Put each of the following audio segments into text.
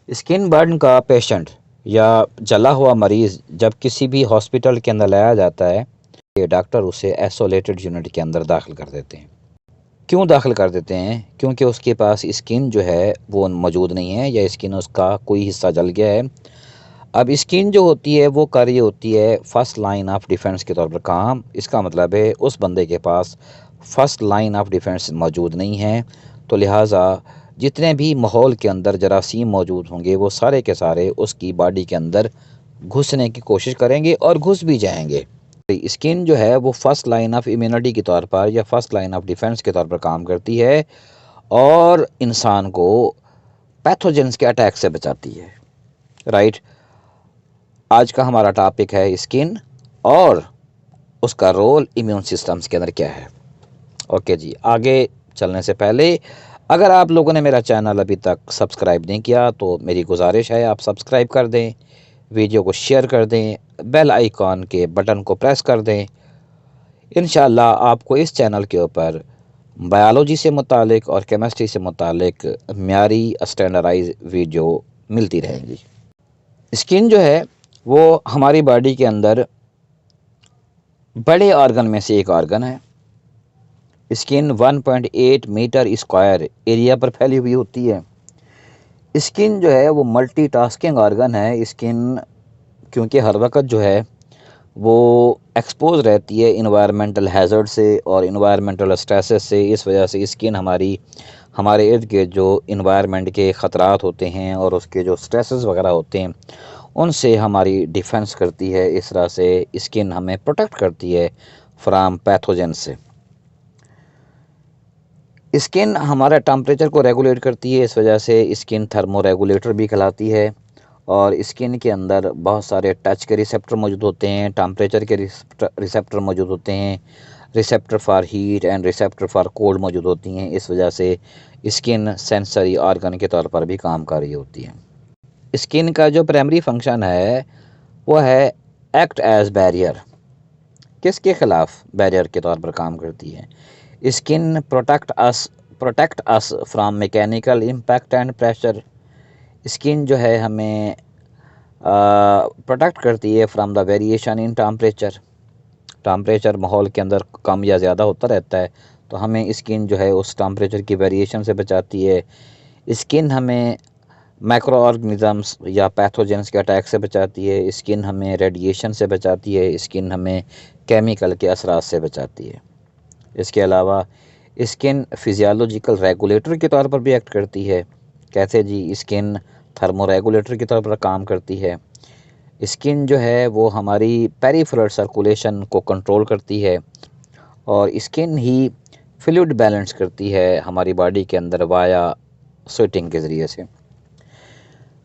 Skin burn का patient या जला हुआ मरीज़ जब किसी भी हॉस्पिटल के अंदर लाया जाता है, ये डॉक्टर उसे आइसोलेटेड यूनिट के अंदर दाखिल कर देते हैं। क्यों दाखिल कर देते हैं? क्योंकि उसके पास स्किन जो है वो मौजूद नहीं है, या स्किन उसका कोई हिस्सा जल गया है। अब स्किन जो होती है वो कर रही होती है फर्स्ट लाइन ऑफ डिफेंस के तौर पर काम। इसका मतलब है उस बंदे के पास फर्स्ट लाइन ऑफ डिफेंस मौजूद नहीं है, तो लिहाजा जितने भी माहौल के अंदर जरासीम मौजूद होंगे वो सारे के सारे उसकी बॉडी के अंदर घुसने की कोशिश करेंगे और घुस भी जाएंगे। स्किन जो है वो फर्स्ट लाइन ऑफ इम्यूनिटी के तौर पर या फर्स्ट लाइन ऑफ डिफेंस के तौर पर काम करती है और इंसान को पैथोजेंस के अटैक से बचाती है। राइट। आज का हमारा टॉपिक है स्किन और उसका रोल इम्यून सिस्टम्स के अंदर क्या है। ओके जी, आगे चलने से पहले अगर आप लोगों ने मेरा चैनल अभी तक सब्सक्राइब नहीं किया तो मेरी गुजारिश है आप सब्सक्राइब कर दें, वीडियो को शेयर कर दें, बेल आइकॉन के बटन को प्रेस कर दें। इंशाल्लाह आपको इस चैनल के ऊपर बायोलॉजी से मुतालिक और केमिस्ट्री से मुतालिक म्यारी स्टैंडर्डाइज वीडियो मिलती रहेंगी। स्किन जो है वो हमारी बॉडी के अंदर बड़े ऑर्गन में से एक ऑर्गन है। स्किन 1.8 मीटर स्क्वायर एरिया पर फैली हुई होती है। स्किन जो है वो मल्टीटास्किंग ऑर्गन है। स्किन क्योंकि हर वक्त जो है वो एक्सपोज रहती है इन्वायरमेंटल हैज़र्ड से और इन्वायरमेंटल स्ट्रेसेस से, इस वजह से स्किन हमारे इर्द गिर्द जो इन्वायरमेंट के ख़तरात होते हैं और उसके जो स्ट्रेसेस वगैरह होते हैं उनसे हमारी डिफेंस करती है। इस तरह से स्किन हमें प्रोटेक्ट करती है फ्राम पैथोजन से। स्किन हमारा टेम्परेचर को रेगुलेट करती है, इस वजह से स्किन थर्मो रेगुलेटर भी कहलाती है। और स्किन के अंदर बहुत सारे टच के रिसेप्टर मौजूद होते हैं, टेम्परेचर के रिसेप्टर मौजूद होते हैं, receptor for heat and receptor for cold मौजूद होती हैं। इस वजह से स्किन सेंसरी ऑर्गन के तौर पर भी काम कर रही होती है। स्किन का जो प्राइमरी फंक्शन है वो है एक्ट एज बैरियर। किसके ख़िलाफ़ बैरियर के तौर पर काम करती है? Skin protect us from mechanical impact and pressure. Skin जो है हमें प्रोटेक्ट करती है from the variation in temperature. Temperature माहौल के अंदर कम या ज़्यादा होता रहता है, तो हमें स्किन जो है उस टेम्परेचर की वेरिएशन से बचाती है। स्किन हमें माइक्रो ऑर्गेनिज़म्स या पैथोजेंस के अटैक से बचाती है। स्किन हमें रेडिएशन से बचाती है। स्किन हमें केमिकल के असरात से बचाती है। इसके अलावा स्किन फिजियोलॉजिकल रेगुलेटर के तौर पर भी एक्ट करती है। कैसे जी? स्किन थर्मो रेगुलेटर के तौर पर काम करती है। स्किन जो है वो हमारी पेरिफेरल सर्कुलेशन को कंट्रोल करती है और स्किन ही फ्लूइड बैलेंस करती है हमारी बॉडी के अंदर वाया स्वेटिंग के ज़रिए से।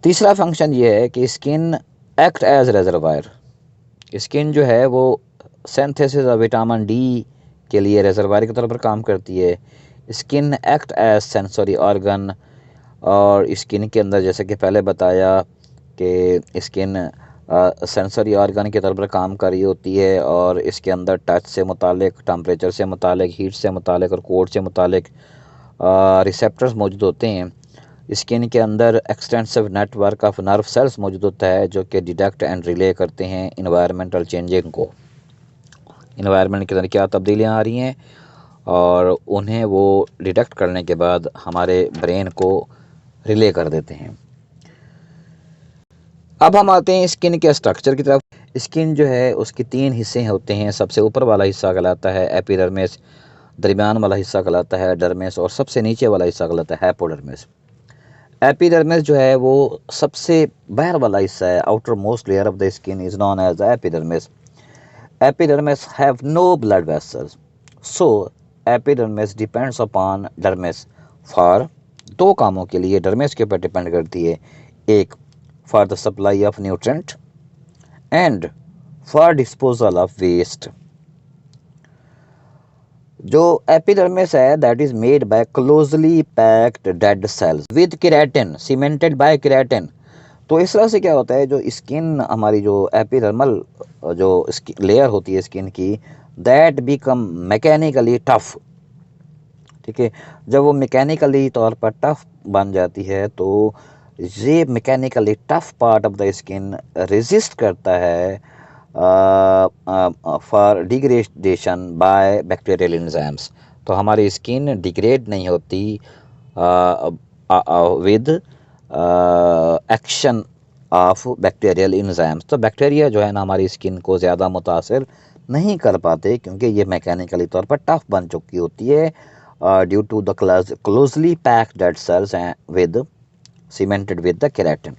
तीसरा फंक्शन ये है कि skin act as reservoir. Skin जो है वो सिंथेसिस ऑफ विटामिन डी के लिए रिजर्वायर के तौर पर काम करती है। Skin act as sensory organ, और स्किन के अंदर जैसे कि पहले बताया कि स्किन सेंसरी ऑर्गन के तौर पर काम कर रही होती है और इसके अंदर टच से मुतालिक, टेम्परेचर से मुतालिक, हीट से मुतालिक और कोल्ड से मुतालिक रिसेप्टर्स मौजूद होते हैं। स्किन के अंदर extensive network of nerve cells मौजूद होता है जो कि डिटेक्ट एंड रिले करते हैं इन्वायरमेंटल चेंजिंग को। इन्वायरमेंट के अंदर क्या तब्दीलियाँ आ रही हैं और उन्हें वो डिटेक्ट करने के बाद हमारे ब्रेन को रिले कर देते हैं। अब हम आते हैं स्किन के स्ट्रक्चर की तरफ। स्किन जो है उसके 3 हिस्से होते हैं। सबसे ऊपर वाला हिस्सा कहलाता है एपिडर्मिस, दरमियान वाला हिस्सा कहलाता है डर्मिस और सबसे नीचे वाला हिस्सा कहलाता है हाइपोडर्मिस। एपिडर्मिस जो है वो सबसे बाहर वाला हिस्सा है। Outer most layer of the skin is known as epidermis. Epidermis have no blood vessels, so epidermis depends upon dermis for 2 कामों के लिए डर्मिस के ऊपर डिपेंड करती है। एक, for the supply of nutrient and for disposal of waste. जो epidermis है that is made by closely packed dead cells with keratin cemented by keratin. तो इस तरह से क्या होता है, जो स्किन हमारी जो एपिडर्मल जो लेयर होती है स्किन की, दैट बिकम मैकेनिकली टफ। ठीक है, जब वो मैकेनिकली तौर पर टफ बन जाती है तो ये mechanically tough part of the skin resist करता है for degradation bye bacterial enzymes. तो हमारी स्किन डिग्रेड नहीं होती with action of bacterial enzymes. तो बैक्टीरिया जो है ना हमारी स्किन को ज़्यादा मुतासिर नहीं कर पाते, क्योंकि ये मैकेनिकली तौर पर टफ बन चुकी होती है due to the closely packed dead cells with cemented with the keratin.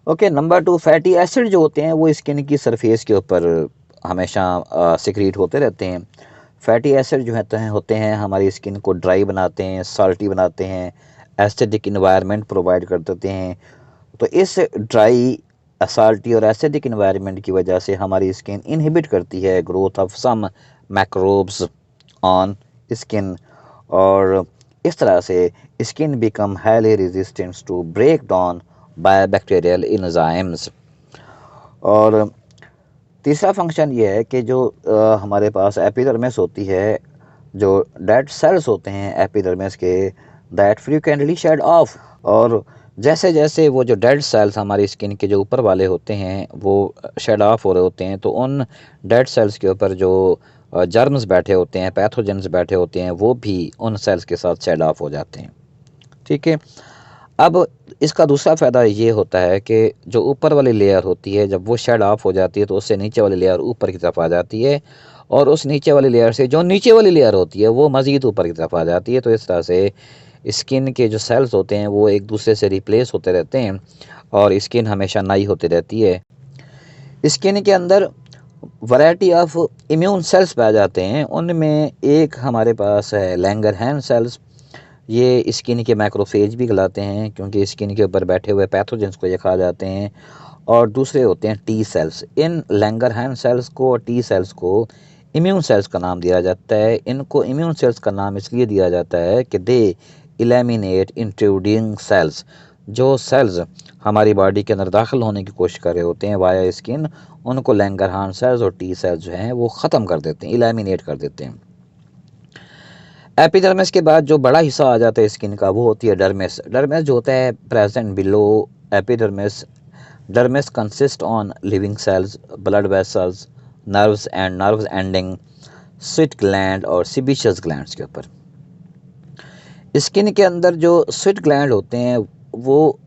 Okay, number 2, fatty acid जो होते हैं वो स्किन की सरफेस के ऊपर हमेशा सिक्रीट होते रहते हैं। फैटी एसिड जो होते हैं हमारी स्किन को ड्राई बनाते हैं, साल्टी बनाते हैं, एसिडिक इन्वायरमेंट प्रोवाइड कर देते हैं। तो इस ड्राई, साल्टी और एसिडिक इन्वायरमेंट की वजह से हमारी स्किन इनहिबिट करती है growth of some microbes on skin, और इस तरह से skin become highly resistant to break down by bacterial enzymes. और तीसरा फंक्शन ये है कि जो हमारे पास एपिडर्मिस होती है, जो डेड सेल्स होते हैं एपिडर्मिस के, दैट फ्रीक्वेंटली शेड ऑफ। और जैसे जैसे वो जो डेड सेल्स हमारी स्किन के जो ऊपर वाले होते हैं वो शेड ऑफ हो रहे होते हैं, तो उन डेड सेल्स के ऊपर जो जर्म्स बैठे होते हैं, पैथोजेंस बैठे होते हैं, वो भी उन सेल्स के साथ शेड ऑफ हो जाते हैं। ठीक है, अब इसका दूसरा फ़ायदा ये होता है कि जो ऊपर वाली लेयर होती है जब वो शेड ऑफ हो जाती है तो उससे नीचे वाली लेयर ऊपर की तरफ आ जाती है, और उस नीचे वाली लेयर से जो नीचे वाली लेयर होती है वो मज़ीद ऊपर की तरफ आ जाती है। तो इस तरह से स्किन के जो सेल्स होते हैं वो एक दूसरे से रिप्लेस होते रहते हैं और स्किन हमेशा नई होती रहती है। स्किन के अंदर वैरायटी ऑफ इम्यून सेल्स पाए जाते हैं, उनमें एक हमारे पास है लैंगरहैंस सेल्स। ये स्किन के मैक्रोफेज भी कहलाते हैं क्योंकि स्किन के ऊपर बैठे हुए पैथोजेंस को ये खा जाते हैं। और दूसरे होते हैं टी सेल्स। इन लैंगरहैंस सेल्स को और टी सेल्स को इम्यून सेल्स का नाम दिया जाता है। इनको इम्यून सेल्स का नाम इसलिए दिया जाता है कि दे इलेमिनेट इंट्रूडिंग सेल्स। जो सेल्स हमारी बॉडी के अंदर दाखिल होने की कोशिश कर रहे होते हैं वाया स्किन, उनको लैंगरहैंस सेल्स और टी सेल्स जो हैं वो ख़त्म कर देते हैं, इलेमिनेट कर देते हैं। एपिडर्मिस के बाद जो बड़ा हिस्सा आ जाता है स्किन का वो होती है डर्मिस। डर्मिस जो होता है present below epidermis. Dermis consist on living cells, blood vessels, nerves and nerves ending sweet gland और सिबिशियस ग्लैंड्स के ऊपर। स्किन के अंदर जो स्वीट ग्लैंड होते हैं वो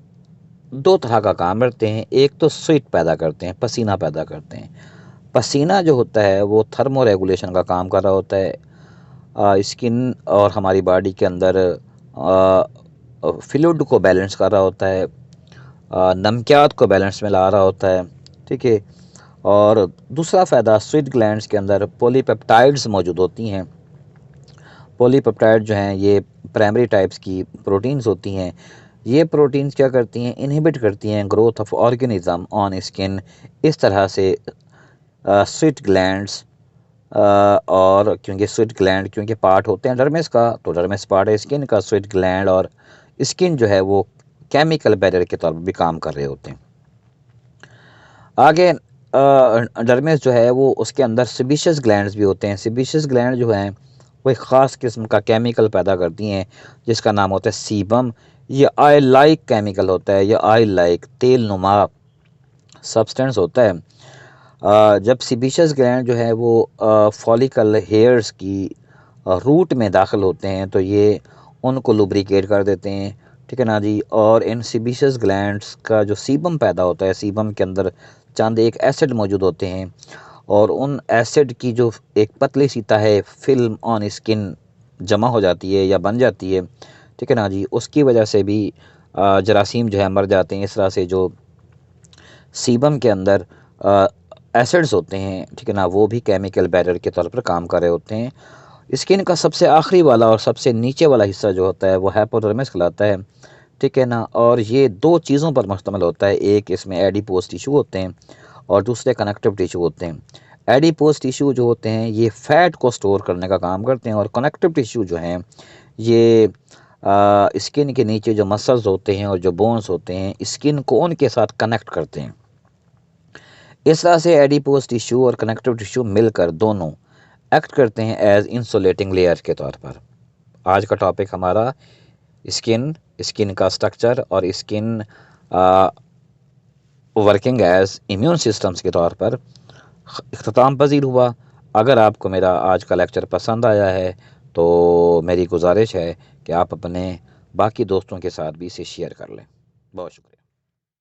दो तरह का काम करते हैं। एक तो स्वीट पैदा करते हैं, पसीना पैदा करते हैं। पसीना जो होता है वो थर्मो रेगुलेशन का काम कर रहा होता है स्किन और हमारी बॉडी के अंदर फ्लूइड को बैलेंस कर रहा होता है, नमकियात को बैलेंस में ला रहा होता है। ठीक है, और दूसरा फ़ायदा स्वीट ग्लैंड्स के अंदर पॉलीपेप्टाइड्स मौजूद होती हैं। पॉलीपेप्टाइड जो हैं ये प्राइमरी टाइप्स की प्रोटीन्स होती हैं। ये प्रोटीन्स क्या करती हैं, इनहिबिट करती हैं growth of organism on skin. इस तरह से स्वीट ग्लैंड्स और क्योंकि स्वीट ग्लैंड क्योंकि पार्ट होते हैं डर्मिस का, तो डर्मिस पार्ट है स्किन का, स्वीट ग्लैंड और स्किन जो है वो केमिकल बैरियर के तौर पर भी काम कर रहे होते हैं। आगे डर्मिस जो है वो उसके अंदर सिबिशियस ग्लैंड्स भी होते हैं। सिबिशियस ग्लैंड जो हैं वो एक ख़ास किस्म का केमिकल पैदा करती हैं जिसका नाम होता है सीबम। ये ऑयल लाइक केमिकल होता है, या ऑयल लाइक तेल नुमा सब्सटेंस होता है। जब सिबिशियस ग्लैंड जो है वो फॉलिकल हेयर्स की रूट में दाखिल होते हैं तो ये उनको लुब्रिकेट कर देते हैं। ठीक है ना जी। और इन सिबिशियस ग्लैंड्स का जो सीबम पैदा होता है, सीबम के अंदर चंद एक एसिड मौजूद होते हैं और उन एसिड की जो एक पतली सी तह फिल्म ऑन स्किन जमा हो जाती है या बन जाती है, ठीक है ना जी, उसकी वजह से भी जरासीम जो है मर जाते हैं। इस तरह से जो सीबम के अंदर एसिड्स होते हैं, ठीक है ना, वो भी केमिकल बैरियर के तौर पर काम कर रहे होते हैं। स्किन का सबसे आखिरी वाला और सबसे नीचे वाला हिस्सा जो होता है वो हाइपोडर्मिस कहलाता है। ठीक है ना, और ये दो चीज़ों पर मुश्तमिल होता है। एक इसमें एडिपोज टिश्यू होते हैं और दूसरे कनेक्टिव टिश्यू होते हैं। एडिपोज टिश्यू जो होते हैं ये फ़ैट को स्टोर करने का काम करते हैं, और कनेक्टिव टिश्यू जो हैं ये स्किन के नीचे जो मसल्स होते हैं और जो बोन्स होते हैं स्किन को उनके साथ कनेक्ट करते हैं। इस तरह से एडिपोज टिश्यू और कनेक्टिव टिश्यू मिलकर दोनों एक्ट करते हैं एज इंसुलेटिंग लेयर के तौर पर। आज का टॉपिक हमारा स्किन, स्किन का स्ट्रक्चर और skin working as immune systems के तौर पर इख्तिताम पजीर हुआ। अगर आपको मेरा आज का लेक्चर पसंद आया है तो मेरी गुजारिश है कि आप अपने बाकी दोस्तों के साथ भी इसे शेयर कर लें। बहुत शुक्रिया।